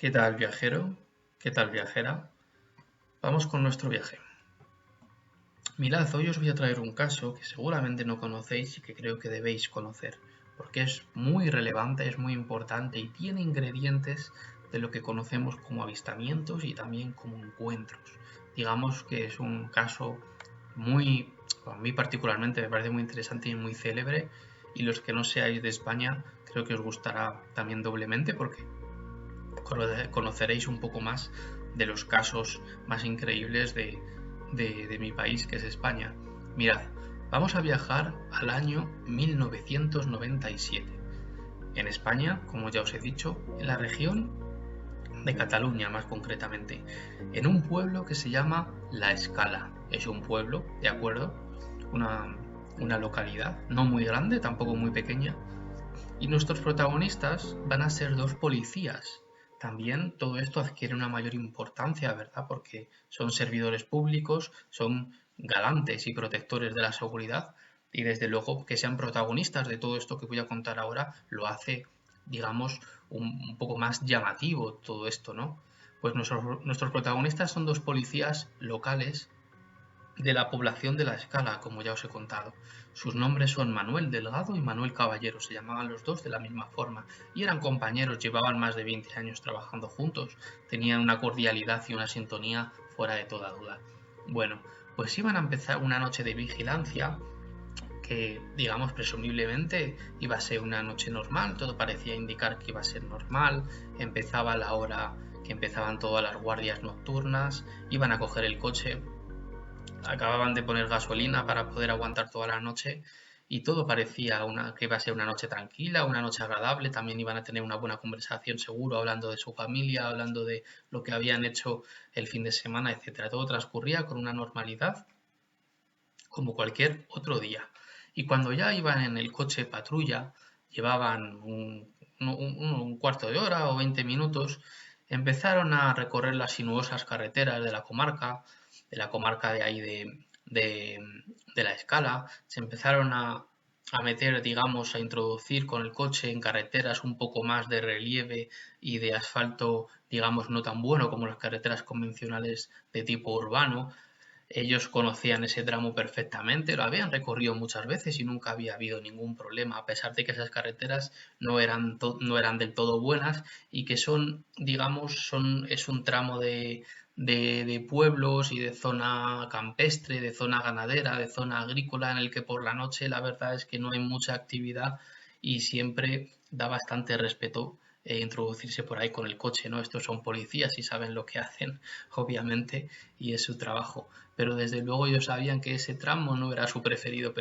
¿Qué tal, viajero? ¿Qué tal, viajera? Vamos con nuestro viaje. Mirad, hoy os voy a traer un caso que seguramente no conocéis y que creo que debéis conocer, porque es muy relevante, es muy importante y tiene ingredientes de lo que conocemos como avistamientos y también como encuentros. Digamos que es un caso a mí particularmente me parece muy interesante y muy célebre, y los que no seáis de España creo que os gustará también doblemente porque conoceréis un poco más de los casos más increíbles de mi país, que es España. Mirad, vamos a viajar al año 1997. En España, como ya os he dicho, en la región de Cataluña más concretamente, en un pueblo que se llama La Escala. Es un pueblo, ¿de acuerdo? Una, una localidad, no muy grande, tampoco muy pequeña, y nuestros protagonistas van a ser dos policías. También todo esto adquiere una mayor importancia, ¿verdad? Porque son servidores públicos, son galantes y protectores de la seguridad, y desde luego que sean protagonistas de todo esto que voy a contar ahora lo hace, digamos, un poco más llamativo todo esto, ¿no? Pues nuestros protagonistas son dos policías locales de la población de La Escala, como ya os he contado. Sus nombres son Manuel Delgado y Manuel Caballero, se llamaban los dos de la misma forma, y eran compañeros, llevaban más de 20 años trabajando juntos, tenían una cordialidad y una sintonía fuera de toda duda. Bueno, pues iban a empezar una noche de vigilancia que, digamos, presumiblemente iba a ser una noche normal, todo parecía indicar que iba a ser normal, empezaba la hora que empezaban todas las guardias nocturnas, iban a coger el coche, acababan de poner gasolina para poder aguantar toda la noche y todo parecía que iba a ser una noche tranquila, una noche agradable, también iban a tener una buena conversación seguro, hablando de su familia, hablando de lo que habían hecho el fin de semana, etcétera. Todo transcurría con una normalidad como cualquier otro día. Y cuando ya iban en el coche patrulla, llevaban un cuarto de hora o 20 minutos, empezaron a recorrer las sinuosas carreteras de la comarca de ahí de, de La Escala, se empezaron a meter, digamos, a introducir con el coche en carreteras un poco más de relieve y de asfalto, digamos, no tan bueno como las carreteras convencionales de tipo urbano. Ellos conocían ese tramo perfectamente, lo habían recorrido muchas veces y nunca había habido ningún problema, a pesar de que esas carreteras no eran del todo buenas y que son, digamos, es un tramo de pueblos y de zona campestre, de zona ganadera, de zona agrícola, en el que por la noche la verdad es que no hay mucha actividad y siempre da bastante respeto introducirse por ahí con el coche, ¿no? Estos son policías y saben lo que hacen, obviamente, y es su trabajo. Pero desde luego ellos sabían que ese tramo no era su preferido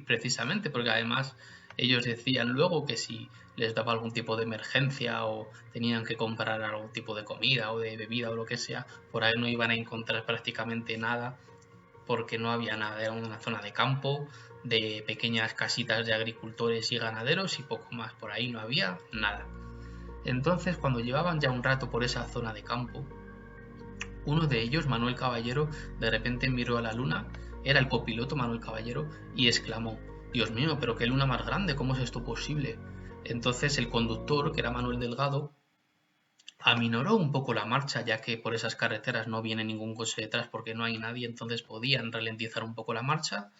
precisamente, porque además ellos decían luego que si les daba algún tipo de emergencia o tenían que comprar algún tipo de comida o de bebida o lo que sea, por ahí no iban a encontrar prácticamente nada porque no había nada, era una zona de campo, de pequeñas casitas de agricultores y ganaderos y poco más, por ahí no había nada. Entonces, cuando llevaban ya un rato por esa zona de campo, uno de ellos, Manuel Caballero, de repente miró a la luna, era el copiloto Manuel Caballero, y exclamó: Dios mío, pero qué luna más grande, ¿cómo es esto posible? Entonces el conductor, que era Manuel Delgado, aminoró un poco la marcha, ya que por esas carreteras no viene ningún coche detrás porque no hay nadie, entonces podían ralentizar un poco la marcha,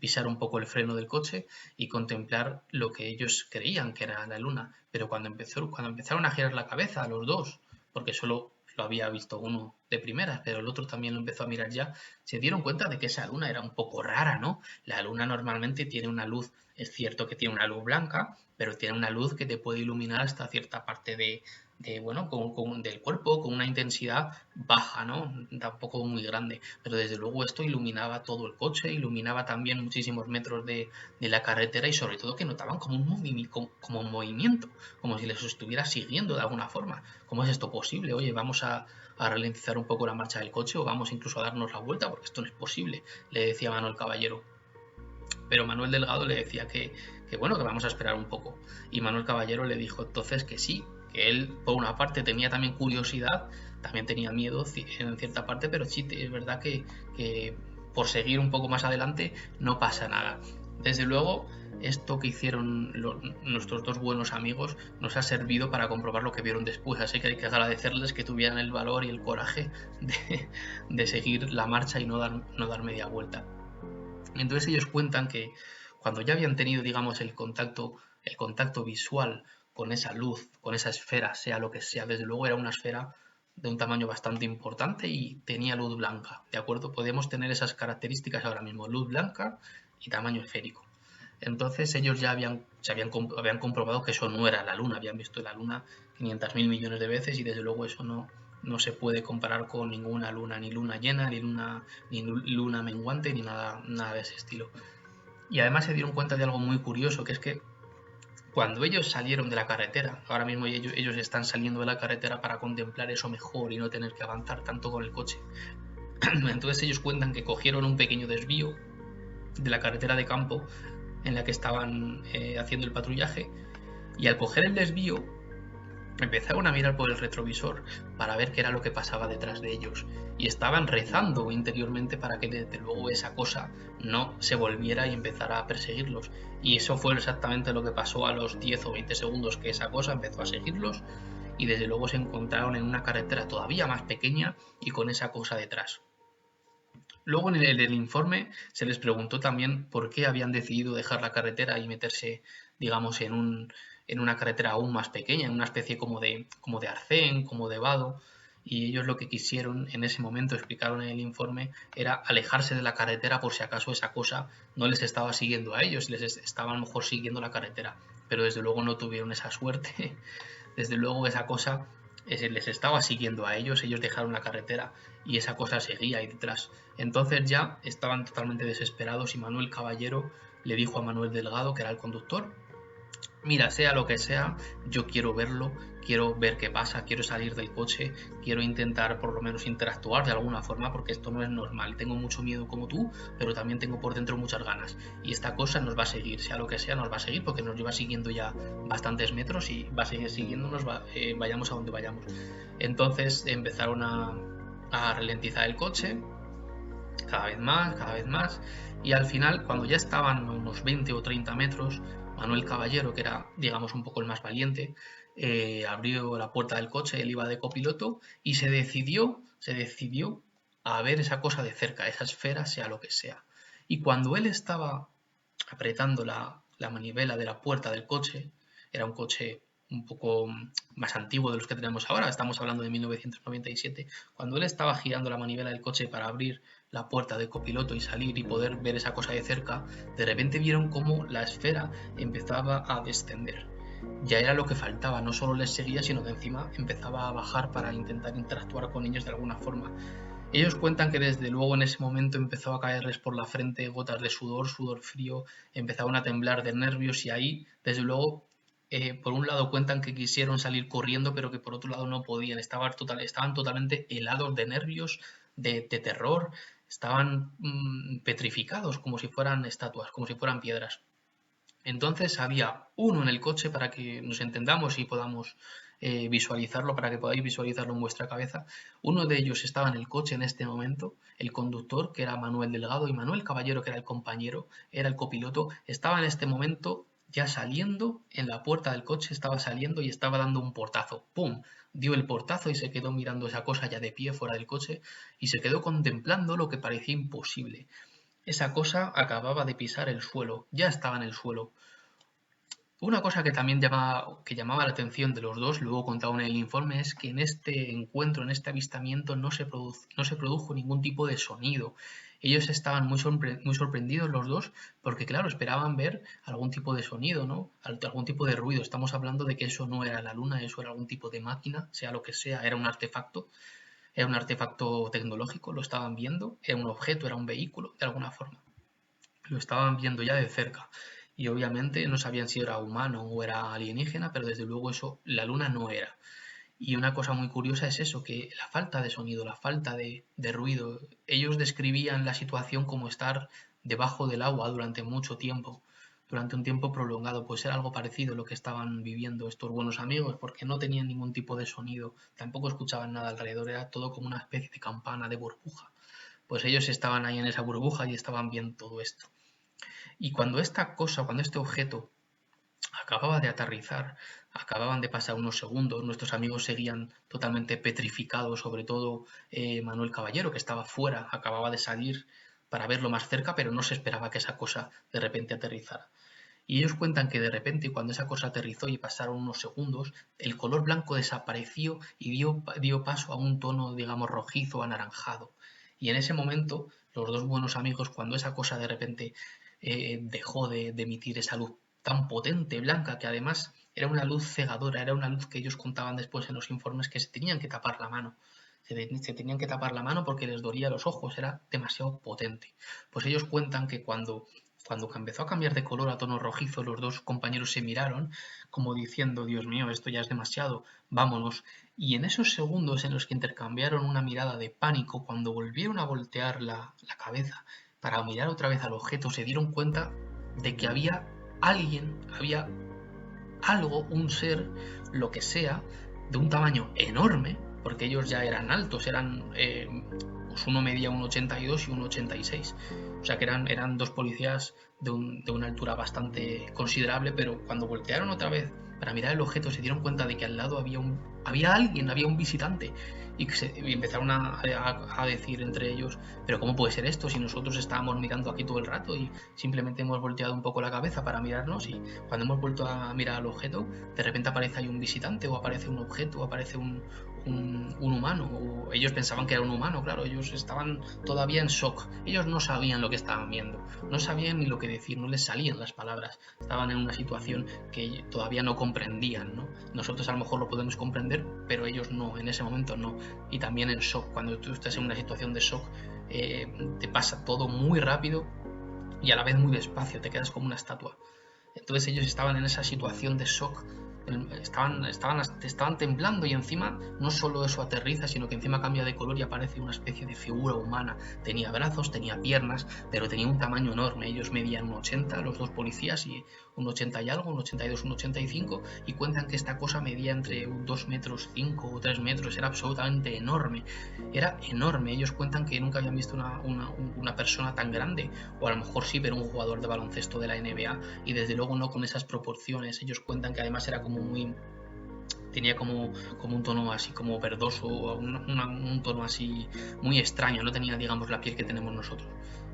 pisar un poco el freno del coche y contemplar lo que ellos creían que era la luna. Pero cuando empezaron a girar la cabeza a los dos, porque solo lo había visto uno de primeras, pero el otro también lo empezó a mirar ya, se dieron cuenta de que esa luna era un poco rara, ¿no? La luna normalmente tiene una luz, es cierto que tiene una luz blanca, pero tiene una luz que te puede iluminar hasta cierta parte bueno, del cuerpo con una intensidad baja, ¿no? Tampoco muy grande, pero desde luego esto iluminaba todo el coche, iluminaba también muchísimos metros de la carretera y sobre todo que notaban como como un movimiento, como si les estuviera siguiendo de alguna forma. ¿Cómo es esto posible? Oye, vamos a ralentizar un poco la marcha del coche o vamos incluso a darnos la vuelta porque esto no es posible, le decía Manuel Caballero. Pero Manuel Delgado le decía que bueno, que vamos a esperar un poco. Y Manuel Caballero le dijo entonces que sí, que él por una parte tenía también curiosidad, también tenía miedo en cierta parte, pero sí es verdad que por seguir un poco más adelante no pasa nada. Desde luego, esto que hicieron nuestros dos buenos amigos nos ha servido para comprobar lo que vieron después, así que hay que agradecerles que tuvieran el valor y el coraje de seguir la marcha y no dar media vuelta. Entonces ellos cuentan que cuando ya habían tenido, digamos, el contacto visual con esa luz, con esa esfera, sea lo que sea, desde luego era una esfera de un tamaño bastante importante y tenía luz blanca, ¿de acuerdo? Podemos tener esas características ahora mismo, luz blanca y tamaño esférico. Entonces ellos ya habían comprobado que eso no era la Luna, habían visto la Luna 500.000 millones de veces y desde luego eso no se puede comparar con ninguna luna, ni luna llena, ni luna menguante, ni nada de ese estilo. Y además se dieron cuenta de algo muy curioso, que es que cuando ellos salieron de la carretera, ahora mismo ellos están saliendo de la carretera para contemplar eso mejor y no tener que avanzar tanto con el coche. Entonces ellos cuentan que cogieron un pequeño desvío de la carretera de campo en la que estaban haciendo el patrullaje y al coger el desvío empezaron a mirar por el retrovisor para ver qué era lo que pasaba detrás de ellos y estaban rezando interiormente para que desde luego esa cosa no se volviera y empezara a perseguirlos. Y eso fue exactamente lo que pasó a los 10 o 20 segundos que esa cosa empezó a seguirlos y desde luego se encontraron en una carretera todavía más pequeña y con esa cosa detrás. Luego en el informe se les preguntó también por qué habían decidido dejar la carretera y meterse, digamos, en una carretera aún más pequeña, en una especie como de arcén, como de vado. Y ellos lo que quisieron en ese momento, explicaron en el informe, era alejarse de la carretera por si acaso esa cosa no les estaba siguiendo a ellos, les estaba a lo mejor siguiendo la carretera. Pero desde luego no tuvieron esa suerte. Desde luego esa cosa les estaba siguiendo a ellos dejaron la carretera y esa cosa seguía ahí detrás. Entonces ya estaban totalmente desesperados y Manuel Caballero le dijo a Manuel Delgado, que era el conductor: mira, sea lo que sea, yo quiero verlo, quiero ver qué pasa, quiero salir del coche, quiero intentar por lo menos interactuar de alguna forma porque esto no es normal. Tengo mucho miedo como tú, pero también tengo por dentro muchas ganas. Y esta cosa nos va a seguir, sea lo que sea, nos va a seguir porque nos lleva siguiendo ya bastantes metros y va a seguir siguiéndonos, vayamos a donde vayamos. Entonces empezaron a ralentizar el coche, cada vez más, y al final, cuando ya estaban a unos 20 o 30 metros, Manuel Caballero, que era, digamos, un poco el más valiente, abrió la puerta del coche, él iba de copiloto, y se decidió a ver esa cosa de cerca, esa esfera, sea lo que sea. Y cuando él estaba apretando la manivela de la puerta del coche, era un coche un poco más antiguo de los que tenemos ahora, estamos hablando de 1997, cuando él estaba girando la manivela del coche para abrir la puerta de copiloto y salir y poder ver esa cosa de cerca, de repente vieron cómo la esfera empezaba a descender. Ya era lo que faltaba, no solo les seguía, sino que encima empezaba a bajar para intentar interactuar con ellos de alguna forma. Ellos cuentan que desde luego en ese momento empezó a caerles por la frente gotas de sudor frío, empezaron a temblar de nervios y ahí, desde luego, por un lado cuentan que quisieron salir corriendo, pero que por otro lado no podían, estaban totalmente helados de nervios, de terror, estaban petrificados como si fueran estatuas, como si fueran piedras. Entonces había uno en el coche, para que nos entendamos y podamos visualizarlo, para que podáis visualizarlo en vuestra cabeza. Uno de ellos estaba en el coche en este momento, el conductor, que era Manuel Delgado, y Manuel Caballero, que era el compañero, era el copiloto, estaba en este momento ya saliendo en la puerta del coche, estaba saliendo y estaba dando un portazo. ¡Pum! Dio el portazo y se quedó mirando esa cosa ya de pie fuera del coche y se quedó contemplando lo que parecía imposible. Esa cosa acababa de pisar el suelo, ya estaba en el suelo. Una cosa que también llamaba la atención de los dos, luego contado en el informe, es que en este encuentro, en este avistamiento, no se produjo ningún tipo de sonido. Ellos estaban muy sorprendidos los dos porque, claro, esperaban ver algún tipo de sonido, ¿no? Algún tipo de ruido. Estamos hablando de que eso no era la Luna, eso era algún tipo de máquina, sea lo que sea, era un artefacto tecnológico, lo estaban viendo, era un objeto, era un vehículo, de alguna forma. Lo estaban viendo ya de cerca. Y obviamente no sabían si era humano o era alienígena, pero desde luego eso, la Luna no era. Y una cosa muy curiosa es eso, que la falta de sonido, la falta de ruido, ellos describían la situación como estar debajo del agua durante un tiempo prolongado, pues era algo parecido a lo que estaban viviendo estos buenos amigos, porque no tenían ningún tipo de sonido, tampoco escuchaban nada alrededor, era todo como una especie de campana, de burbuja. Pues ellos estaban ahí en esa burbuja y estaban viendo todo esto. Y cuando cuando este objeto acababa de aterrizar, acababan de pasar unos segundos, nuestros amigos seguían totalmente petrificados, sobre todo Manuel Caballero, que estaba fuera, acababa de salir para verlo más cerca, pero no se esperaba que esa cosa de repente aterrizara. Y ellos cuentan que de repente, cuando esa cosa aterrizó y pasaron unos segundos, el color blanco desapareció y dio paso a un tono, digamos, rojizo, anaranjado. Y en ese momento, los dos buenos amigos, cuando esa cosa de repente dejó de emitir esa luz tan potente, blanca, que además era una luz cegadora, era una luz que ellos contaban después en los informes que se tenían que tapar la mano. Se tenían que tapar la mano porque les dolía los ojos, era demasiado potente. Pues ellos cuentan que cuando empezó a cambiar de color a tono rojizo, los dos compañeros se miraron como diciendo, Dios mío, esto ya es demasiado, vámonos. Y en esos segundos en los que intercambiaron una mirada de pánico, cuando volvieron a voltear la cabeza para mirar otra vez al objeto, se dieron cuenta de que había alguien, había algo, un ser, lo que sea, de un tamaño enorme, porque ellos ya eran altos, pues uno medía 1,82 y 1,86. O sea que eran dos policías de una altura bastante considerable, pero cuando voltearon otra vez para mirar el objeto se dieron cuenta de que al lado había alguien, había un visitante. Y empezaron a decir entre ellos, pero ¿cómo puede ser esto si nosotros estábamos mirando aquí todo el rato y simplemente hemos volteado un poco la cabeza para mirarnos y cuando hemos vuelto a mirar al objeto, de repente aparece ahí un visitante o aparece un objeto o aparece un humano? O ellos pensaban que era un humano, claro, ellos estaban todavía en shock, ellos no sabían lo que estaban viendo, no sabían ni lo que decir, no les salían las palabras, estaban en una situación que todavía no comprendían, ¿no? Nosotros a lo mejor lo podemos comprender, pero ellos no, en ese momento no. Y también en shock, cuando tú estás en una situación de shock, te pasa todo muy rápido y a la vez muy despacio, te quedas como una estatua. Entonces ellos estaban en esa situación de shock, estaban temblando y encima no solo eso aterriza, sino que encima cambia de color y aparece una especie de figura humana. Tenía brazos, tenía piernas, pero tenía un tamaño enorme. Ellos medían 1,80, los dos policías, y 1,80 y algo, 1,82, 1,85, y cuentan que esta cosa medía entre 2 metros 5 o 3 metros, era absolutamente enorme. Era enorme, ellos cuentan que nunca habían visto una persona tan grande, o a lo mejor sí, pero un jugador de baloncesto de la NBA, y desde luego no con esas proporciones. Ellos cuentan que además era tenía como un tono así como verdoso, un tono así muy extraño, no tenía, digamos, la piel que tenemos nosotros.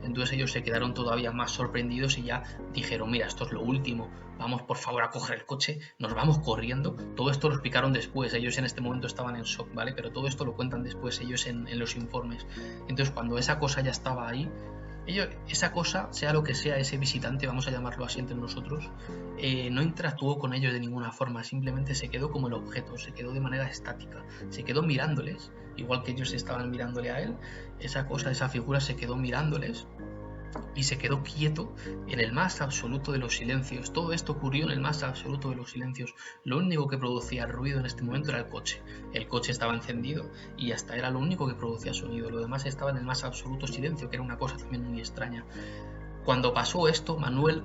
Entonces ellos se quedaron todavía más sorprendidos y ya dijeron, mira, esto es lo último, vamos por favor a coger el coche, nos vamos corriendo. Todo esto lo explicaron después, ellos en este momento estaban en shock, ¿vale? Pero todo esto lo cuentan después ellos en los informes. Entonces cuando esa cosa ya estaba ahí, esa cosa, sea lo que sea, ese visitante, vamos a llamarlo así entre nosotros, no interactuó con ellos de ninguna forma, simplemente se quedó como el objeto, se quedó de manera estática, se quedó mirándoles, igual que ellos estaban mirándole a él, esa cosa, esa figura se quedó mirándoles y se quedó quieto en el más absoluto de los silencios. Todo esto ocurrió en el más absoluto de los silencios. Lo único que producía ruido en este momento era el coche. El coche estaba encendido y hasta era lo único que producía sonido. Lo demás estaba en el más absoluto silencio, que era una cosa también muy extraña. Cuando pasó esto, Manuel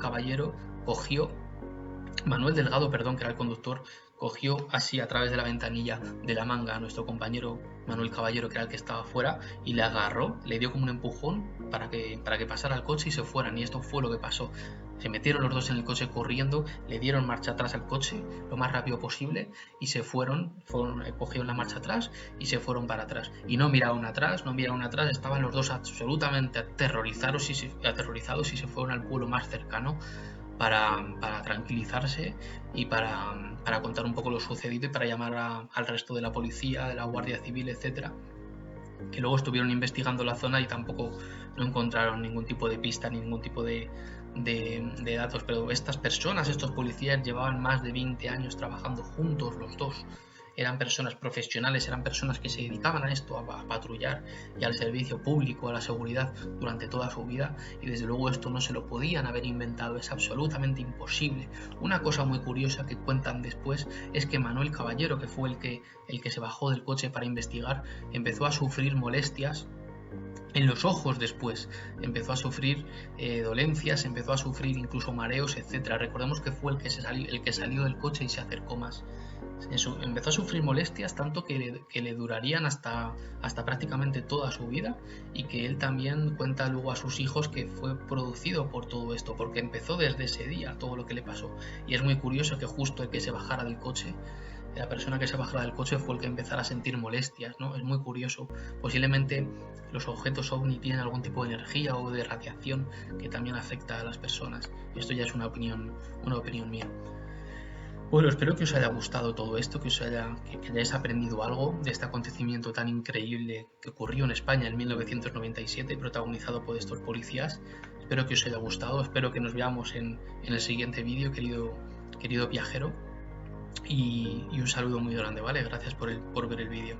Delgado, perdón, que era el conductor, cogió así a través de la ventanilla de la manga a nuestro compañero Manuel Caballero, que era el que estaba fuera, y le agarró, le dio como un empujón para que pasara al coche y se fueran. Y esto fue lo que pasó. Se metieron los dos en el coche corriendo, le dieron marcha atrás al coche lo más rápido posible y se cogieron la marcha atrás y se fueron para atrás. Y no miraron atrás, estaban los dos absolutamente aterrorizados y se fueron al pueblo más cercano para tranquilizarse y para contar un poco lo sucedido y para llamar al resto de la policía, de la Guardia Civil, etcétera, que luego estuvieron investigando la zona y tampoco no encontraron ningún tipo de pista, ningún tipo de datos, pero estas personas, estos policías llevaban más de 20 años trabajando juntos los dos. Eran personas profesionales, eran personas que se dedicaban a esto, a patrullar y al servicio público, a la seguridad durante toda su vida, y desde luego esto no se lo podían haber inventado, es absolutamente imposible. Una cosa muy curiosa que cuentan después es que Manuel Caballero, que fue el que se bajó del coche para investigar, empezó a sufrir molestias en los ojos después, empezó a sufrir dolencias, empezó a sufrir incluso mareos, etcétera. Recordemos que fue el que salió del coche y se acercó más. Empezó a sufrir molestias tanto que le durarían hasta prácticamente toda su vida, y que él también cuenta luego a sus hijos que fue producido por todo esto, porque empezó desde ese día todo lo que le pasó. Y es muy curioso que justo el que se bajara del coche, la persona que se bajara del coche, fue el que empezara a sentir molestias, ¿no? Es muy curioso. Posiblemente los objetos ovni tienen algún tipo de energía o de radiación que también afecta a las personas. Esto ya es una opinión mía. Bueno, espero que os haya gustado todo esto, que hayáis aprendido algo de este acontecimiento tan increíble que ocurrió en España en 1997, protagonizado por estos policías. Espero que os haya gustado, espero que nos veamos en el siguiente vídeo, querido viajero, y un saludo muy grande, ¿vale? Gracias por ver el vídeo.